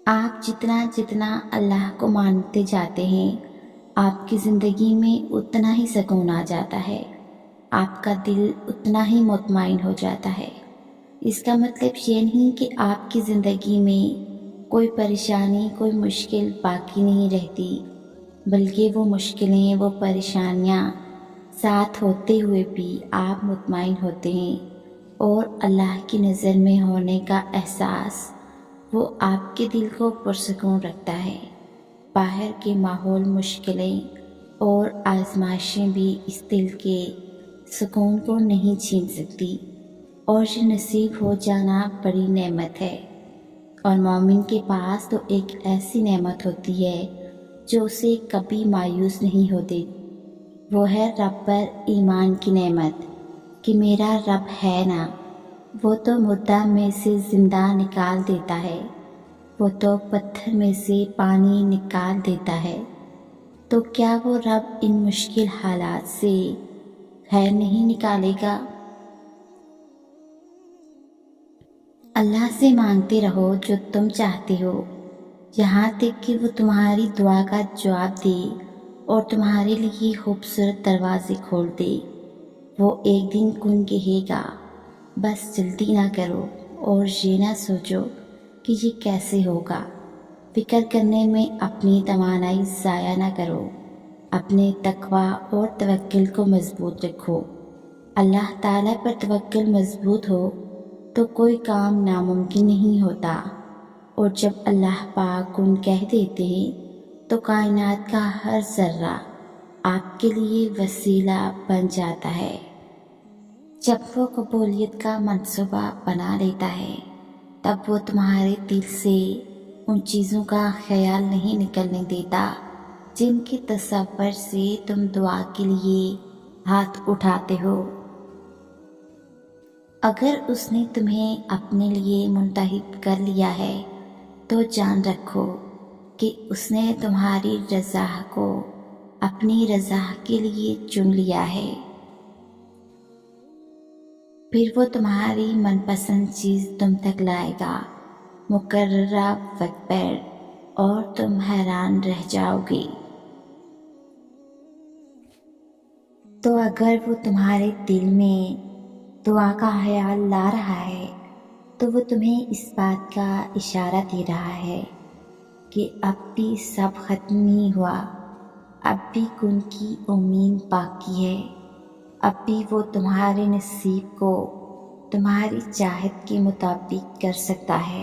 آپ جتنا جتنا اللہ کو مانتے جاتے ہیں آپ کی زندگی میں اتنا ہی سکون آ جاتا ہے، آپ کا دل اتنا ہی مطمئن ہو جاتا ہے۔ اس کا مطلب یہ نہیں کہ آپ کی زندگی میں کوئی پریشانی کوئی مشکل باقی نہیں رہتی، بلکہ وہ مشکلیں وہ پریشانیاں ساتھ ہوتے ہوئے بھی آپ مطمئن ہوتے ہیں، اور اللہ کی نظر میں ہونے کا احساس وہ آپ کے دل کو پرسکون رکھتا ہے۔ باہر کے ماحول مشکلیں اور آزمائشیں بھی اس دل کے سکون کو نہیں چھین سکتی، اور یہ نصیب ہو جانا بڑی نعمت ہے۔ اور مومن کے پاس تو ایک ایسی نعمت ہوتی ہے جو اسے کبھی مایوس نہیں ہوتی، وہ ہے رب پر ایمان کی نعمت، کہ میرا رب ہے نا، وہ تو مردہ میں سے زندہ نکال دیتا ہے، وہ تو پتھر میں سے پانی نکال دیتا ہے، تو کیا وہ رب ان مشکل حالات سے خیر نہیں نکالے گا؟ اللہ سے مانگتے رہو جو تم چاہتے ہو، یہاں تک کہ وہ تمہاری دعا کا جواب دے اور تمہارے لیے خوبصورت دروازے کھول دے۔ وہ ایک دن کن کہے گا، بس جلدی نہ کرو اور یہ نہ سوچو کہ یہ کیسے ہوگا۔ فکر کرنے میں اپنی توانائی ضائع نہ کرو، اپنے تقوی اور توکل کو مضبوط رکھو۔ اللہ تعالیٰ پر توکل مضبوط ہو تو کوئی کام ناممکن نہیں ہوتا، اور جب اللہ پاک کن کہہ دیتے ہیں تو کائنات کا ہر ذرہ آپ کے لیے وسیلہ بن جاتا ہے۔ جب وہ قبولیت کا منصوبہ بنا لیتا ہے تب وہ تمہارے دل سے ان چیزوں کا خیال نہیں نکلنے دیتا جن کے تصور سے تم دعا کے لیے ہاتھ اٹھاتے ہو۔ اگر اس نے تمہیں اپنے لیے منتخب کر لیا ہے تو جان رکھو کہ اس نے تمہاری رضا کو اپنی رضا کے لیے چن لیا ہے۔ پھر وہ تمہاری من پسند چیز تم تک لائے گا مقررہ وقت پر، اور تم حیران رہ جاؤ گے۔ تو اگر وہ تمہارے دل میں دعا کا خیال لا رہا ہے تو وہ تمہیں اس بات کا اشارہ دے رہا ہے کہ اب بھی سب ختم نہیں ہوا، اب بھی کن کی امید باقی ہے، اب بھی وہ تمہارے نصیب کو تمہاری چاہت کے مطابق کر سکتا ہے۔